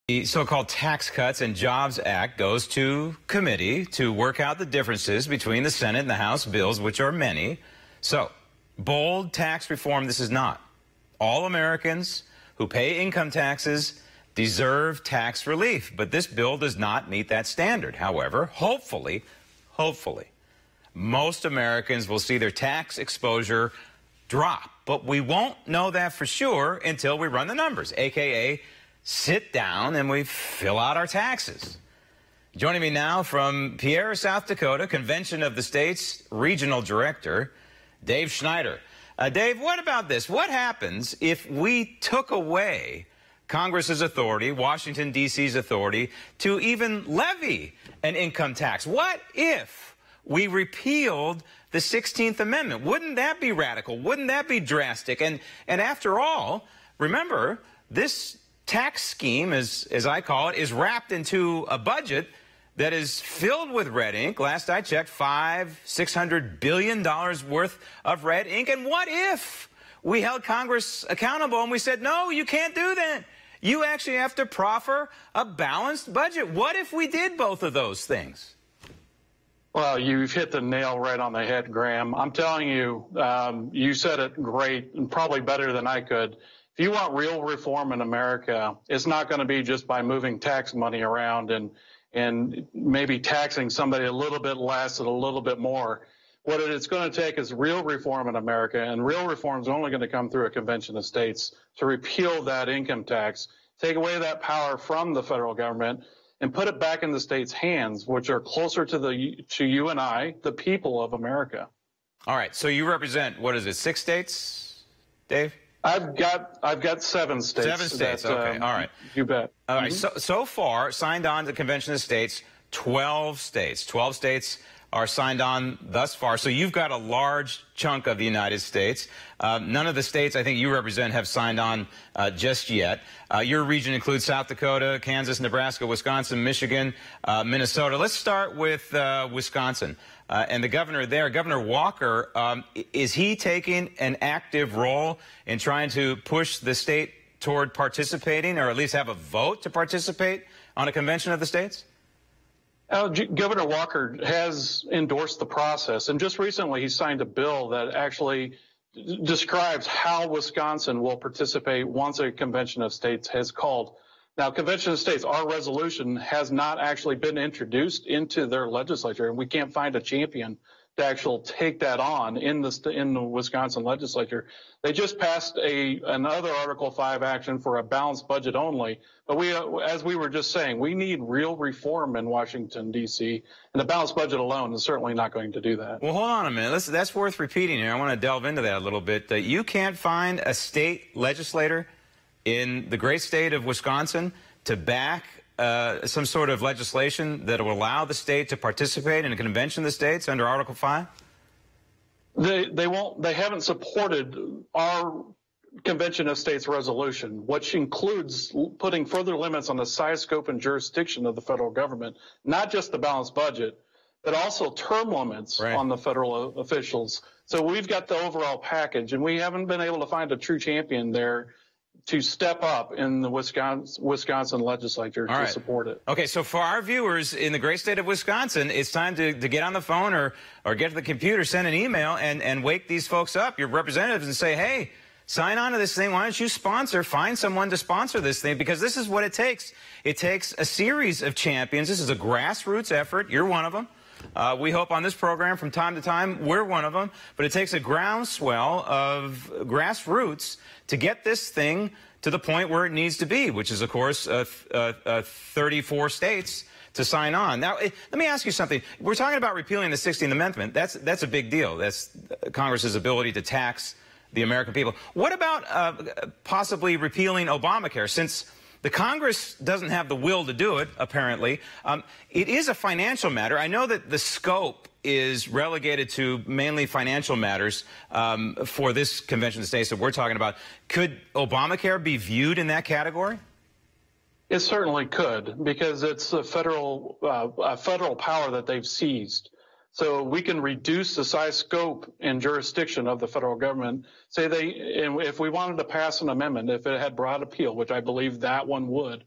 The so-called Tax Cuts and Jobs Act goes to committee to work out the differences between the Senate and the House bills, which are many. So, bold tax reform this is not. All Americans who pay income taxes deserve tax relief, but this bill does not meet that standard. However, hopefully, most Americans will see their tax exposure drop, but we won't know that for sure until we run the numbers, aka sit down and we fill out our taxes. Joining me now from Pierre, South Dakota, Convention of the States Regional Director, Dave Schneider. Dave, what about this? What happens if we took away Congress's authority, Washington, D.C.'s authority, to even levy an income tax? What if we repealed the 16th Amendment? Wouldn't that be radical? Wouldn't that be drastic? And after all, remember, this tax scheme, as I call it, is wrapped into a budget that is filled with red ink. Last I checked, $600 billion worth of red ink. And what if we held Congress accountable and we said, no, you can't do that. You actually have to proffer a balanced budget. What if we did both of those things? Well, you've hit the nail right on the head, Graham. I'm telling you, you said it great and probably better than I could. If you want real reform in America, it's not going to be just by moving tax money around and maybe taxing somebody a little bit less and a little bit more. What it's going to take is real reform in America, and real reform is only going to come through a convention of states to repeal that income tax, take away that power from the federal government, and put it back in the states' hands, which are closer to you and I, the people of America. All right. So you represent, what is it, 6 states, Dave? I've got 7 states. 7 states. Okay. All right. You bet. All right. So far, signed on to the Convention of States, 12 states. 12 states are signed on thus far. So you've got a large chunk of the United States. None of the states I think you represent have signed on just yet. Your region includes South Dakota, Kansas, Nebraska, Wisconsin, Michigan, Minnesota. Let's start with Wisconsin. And the governor there, Governor Walker, is he taking an active role in trying to push the state toward participating, or at least have a vote to participate on a convention of the states? Governor Walker has endorsed the process, and just recently he signed a bill that actually describes how Wisconsin will participate once a convention of states has called. Now, Convention of States, our resolution has not actually been introduced into their legislature, and we can't find a champion to actually take that on in the Wisconsin legislature. They just passed another Article 5 action for a balanced budget only. But as we were just saying, we need real reform in Washington, D.C., and a balanced budget alone is certainly not going to do that. Well, hold on a minute. That's worth repeating here. I want to delve into that a little bit. You can't find a state legislator in the great state of Wisconsin to back some sort of legislation that will allow the state to participate in a convention of the states under Article 5? They won't. They haven't supported our Convention of States resolution, which includes putting further limits on the size, scope, and jurisdiction of the federal government, not just the balanced budget, but also term limits on the federal officials. So we've got the overall package, and we haven't been able to find a true champion there to step up in the Wisconsin legislature to support it. Okay, so for our viewers in the great state of Wisconsin, it's time to get on the phone or get to the computer, send an email, and wake these folks up, your representatives, and say, hey, sign on to this thing. Why don't you find someone to sponsor this thing? Because this is what it takes. It takes a series of champions. This is a grassroots effort. You're one of them. We hope on this program from time to time we're one of them. But it takes a groundswell of grassroots to get this thing to the point where it needs to be, which is, of course, 34 states to sign on. Now, let me ask you something. We're talking about repealing the 16th Amendment. That's a big deal. That's Congress's ability to tax the American people. What about possibly repealing Obamacare? Since the Congress doesn't have the will to do it, apparently, it is a financial matter. I know that the scope is relegated to mainly financial matters for this convention of states that we're talking about. Could Obamacare be viewed in that category? It certainly could, because it's a federal power that they've seized. So we can reduce the size, scope, and jurisdiction of the federal government. If we wanted to pass an amendment, if it had broad appeal, which I believe that one would,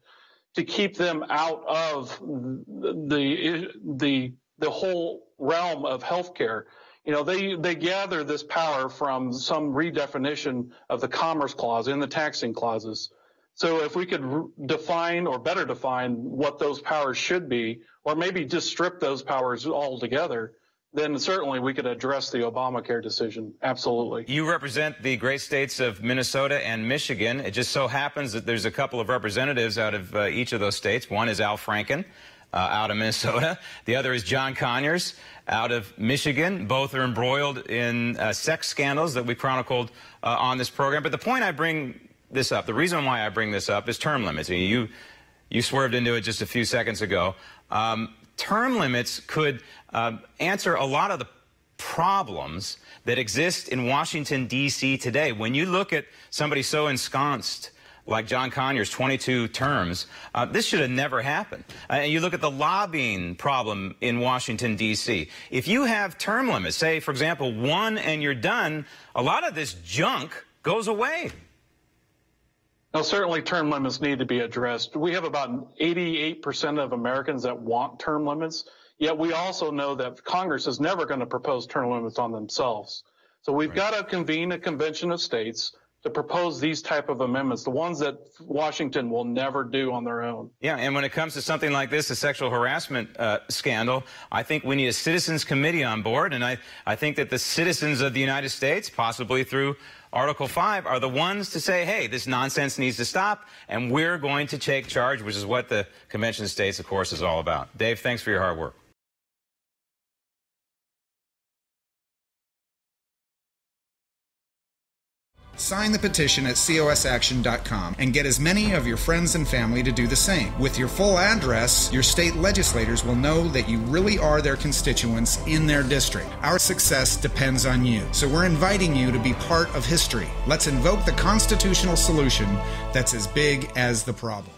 to keep them out of the whole realm of healthcare. You know, they gather this power from some redefinition of the Commerce Clause in the taxing clauses. So if we could define or better define what those powers should be, or maybe just strip those powers altogether, then certainly we could address the Obamacare decision. Absolutely. You represent the great states of Minnesota and Michigan. It just so happens that there's a couple of representatives out of each of those states. One is Al Franken out of Minnesota. The other is John Conyers out of Michigan. Both are embroiled in sex scandals that we chronicled on this program. But the point I bring this up, the reason why I bring this up is term limits. You swerved into it just a few seconds ago. Term limits could answer a lot of the problems that exist in Washington, D.C. today. When you look at somebody so ensconced like John Conyers, 22 terms, this should have never happened. And you look at the lobbying problem in Washington, D.C. If you have term limits, say, for example, 1 and you're done, a lot of this junk goes away. Now, certainly term limits need to be addressed. We have about 88% of Americans that want term limits, yet we also know that Congress is never going to propose term limits on themselves. So we've got to convene a convention of states to propose these type of amendments, the ones that Washington will never do on their own. Yeah, and when it comes to something like this, a sexual harassment scandal, I think we need a citizens committee on board, and I think that the citizens of the United States, possibly through Article 5, are the ones to say, hey, this nonsense needs to stop, and we're going to take charge, which is what the Convention of States, of course, is all about. Dave, thanks for your hard work. Sign the petition at cosaction.com and get as many of your friends and family to do the same. With your full address, your state legislators will know that you really are their constituents in their district. Our success depends on you, so we're inviting you to be part of history. Let's invoke the constitutional solution that's as big as the problem.